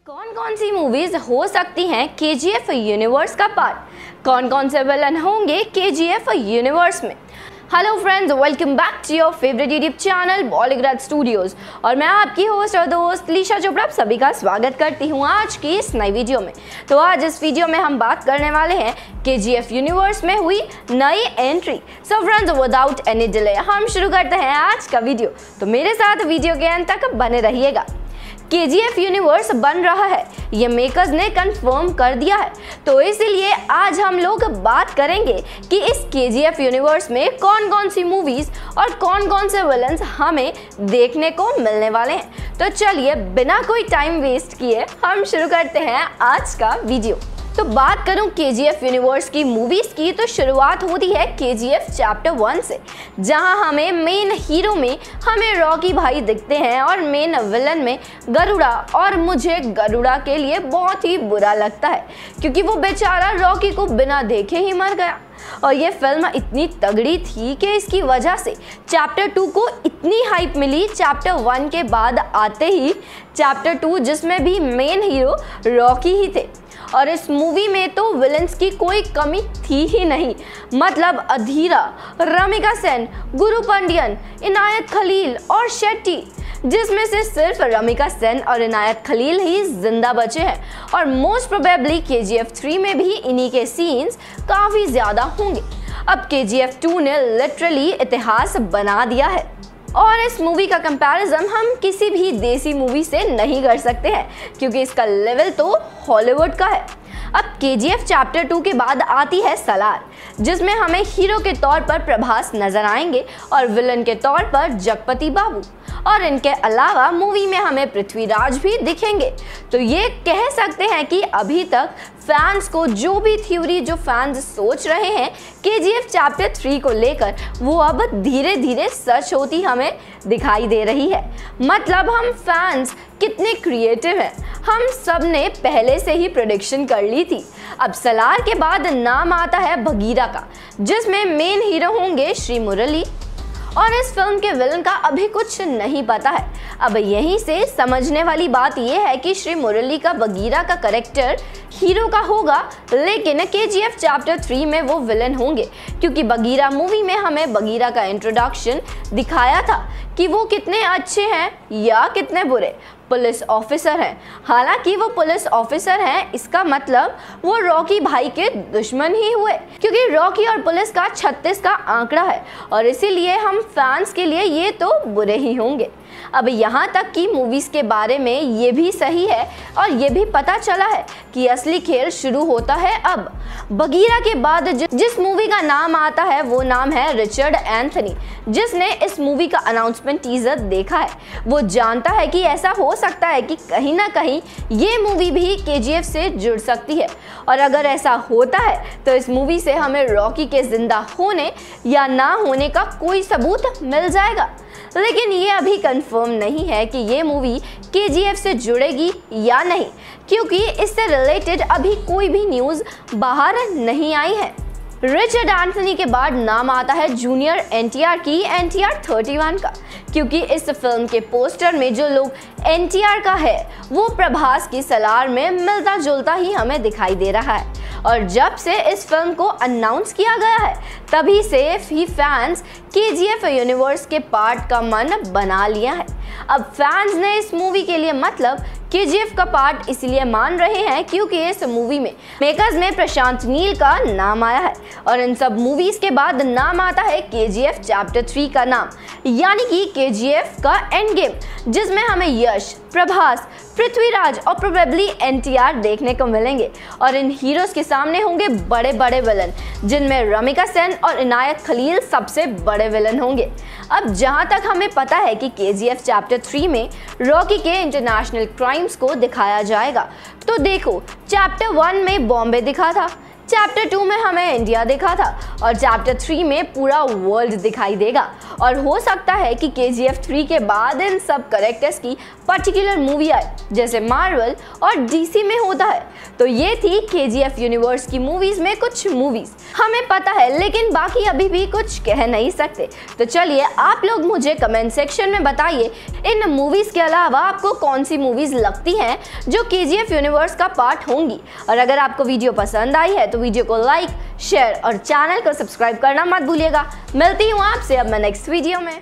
कौन कौन सी मूवीज हो सकती हैं केजीएफ यूनिवर्स का पार्ट? कौन कौन से विलन होंगे केजीएफ यूनिवर्स में? Hello friends, welcome back to your favourite YouTube channel Bollywood studios और मैं आपकी होस्ट और दोस्त लीशा चोपड़ा आप सभी का स्वागत करती हूँ आज की इस नई वीडियो में। तो आज इस वीडियो में हम बात करने वाले हैं केजीएफ यूनिवर्स में हुई नई entry. So friends, without any delay हम शुरू करते हैं आज का वीडियो। तो मेरे साथ वीडियो के अंत तक बने रहिएगा। केजीएफ यूनिवर्स बन रहा है, ये मेकर्स ने कंफर्म कर दिया है। तो इसलिए आज हम लोग बात करेंगे कि इस केजीएफ यूनिवर्स में कौन कौन सी मूवीज और कौन कौन से विलन्स हमें देखने को मिलने वाले हैं। तो चलिए बिना कोई टाइम वेस्ट किए हम शुरू करते हैं आज का वीडियो। तो बात करूं केजीएफ यूनिवर्स की मूवीज की तो शुरुआत होती है केजीएफ चैप्टर 1 से, जहां हमें मेन हीरो में हमें रॉकी भाई दिखते हैं और मेन विलन में गरुड़ा। और मुझे गरुड़ा के लिए बहुत ही बुरा लगता है क्योंकि वो बेचारा रॉकी को बिना देखे ही मर गया। और ये फिल्म इतनी तगड़ी थी कि इसकी वजह से चैप्टर 2 को इतनी हाइप मिली चैप्टर 1 के बाद आते ही चैप्टर 2, जिसमें भी मेन हीरो रॉकी ही थे। और इस मूवी में तो विलन्स की कोई कमी थी ही नहीं। मतलब अधीरा, रमिका सेन, गुरु पांडियन, इनायत खलील और शेट्टी, जिसमें से सिर्फ रमिका सेन और इनायत खलील ही जिंदा बचे हैं। और मोस्ट प्रोबेबली केजीएफ 3 में भी इन्हीं के सीन्स काफ़ी ज़्यादा होंगे। अब केजीएफ 2 ने लिटरली इतिहास बना दिया है और इस मूवी का कंपैरिजन हम किसी भी देसी मूवी से नहीं कर सकते हैं क्योंकि इसका लेवल तो हॉलीवुड का है। अब केजीएफ चैप्टर 2 के बाद आती है सलार, जिसमें हमें हीरो के तौर पर प्रभास नजर आएंगे और विलन के तौर पर जगपति बाबू। और इनके अलावा मूवी में हमें पृथ्वीराज भी दिखेंगे। तो ये कह सकते हैं कि अभी तक फैंस को जो भी थ्योरी जो फैंस सोच रहे हैं केजीएफ चैप्टर 3 को लेकर, वो अब धीरे धीरे सच होती हमें दिखाई दे रही है। मतलब हम फैंस कितने क्रिएटिव हैं, हम सब ने पहले से ही प्रेडिक्शन कर ली थी। अब सलार के बाद नाम आता है बगीरा का, जिसमें मेन हीरो होंगे श्री मुरली। और इस फिल्म के विलन का अभी कुछ नहीं पता है। अब यहीं से समझने वाली बात यह है कि श्री मुरली का बगीरा का कैरेक्टर हीरो का होगा, लेकिन केजीएफ चैप्टर 3 में वो विलन होंगे क्योंकि बगीरा मूवी में हमें बगीरा का इंट्रोडक्शन दिखाया था कि वो कितने अच्छे हैं या कितने बुरे पुलिस ऑफिसर हैं। हालांकि वो पुलिस ऑफिसर हैं, इसका मतलब वो रॉकी भाई के दुश्मन ही हुए क्योंकि रॉकी और पुलिस का 36 का आंकड़ा है और इसीलिए हम फैंस के लिए ये तो बुरे ही होंगे। अब यहाँ तक कि मूवीज़ के बारे में ये भी सही है और ये भी पता चला है कि असली खेल शुरू होता है अब। बगीरा के बाद जिस मूवी का नाम आता है वो नाम है रिचर्ड एंथनी। जिसने इस मूवी का अनाउंसमेंट टीजर देखा है वो जानता है कि ऐसा हो सकता है कि कहीं ना कहीं ये मूवी भी केजीएफ से जुड़ सकती है। और अगर ऐसा होता है तो इस मूवी से हमें रॉकी के जिंदा होने या ना होने का कोई सबूत मिल जाएगा। लेकिन ये अभी कंफर्म नहीं है कि ये मूवी केजीएफ से जुड़ेगी या नहीं क्योंकि इससे रिलेटेड अभी कोई भी न्यूज़ बाहर नहीं आई है। रिचर्ड एंथनी के बाद नाम आता है जूनियर एनटीआर की, एनटीआर 31 का, क्योंकि इस फिल्म के पोस्टर में जो लोग एनटीआर का है वो प्रभास की सलार में मिलता जुलता ही हमें दिखाई दे रहा है। और जब से इस फिल्म को अनाउंस किया गया है तभी से ही फैंस केजीएफ यूनिवर्स के पार्ट का मन बना लिया है। अब फैंस ने इस मूवी के लिए मतलब केजीएफ का पार्ट इसलिए मान रहे हैं क्योंकि इस मूवी में मेकर्स में प्रशांत नील का नाम आया है और इन सब मूवीज के बाद नाम आता है केजीएफ चैप्टर 3 का नाम, यानी कि केजीएफ का एंड गेम, जिसमें हमें यश, प्रभास, पृथ्वीराज और प्रोबेबली एनटीआर देखने को मिलेंगे। और इन हीरोज के सामने होंगे बड़े बड़े विलन, जिनमें रमिका सेन और इनायत खलील सबसे बड़े विलन होंगे। अब जहां तक हमें पता है कि केजीएफ चैप्टर 3 में रॉकी के इंटरनेशनल क्राइम्स को दिखाया जाएगा। तो देखो, चैप्टर 1 में बॉम्बे दिखा था, चैप्टर 2 में हमें इंडिया दिखा था और चैप्टर 3 में पूरा वर्ल्ड दिखाई देगा। और हो सकता है कि KGF 3 के बाद इन सब कैरेक्टर्स की पर्टिकुलर मूवी आए, जैसे मार्वल और DC में होता है। तो ये थी KGF यूनिवर्स की मूवीज में कुछ मूवीज हमें पता है, लेकिन बाकी अभी भी कुछ कह नहीं सकते। तो चलिए आप लोग मुझे कमेंट सेक्शन में बताइए इन मूवीज के अलावा आपको कौन सी मूवीज लगती हैं जो KGF यूनिवर्स का पार्ट होंगी। और अगर आपको वीडियो पसंद आई है तो वीडियो को लाइक, शेयर और चैनल को सब्सक्राइब करना मत भूलिएगा। मिलती हूँ आपसे अब मैं नेक्स्ट वीडियो में।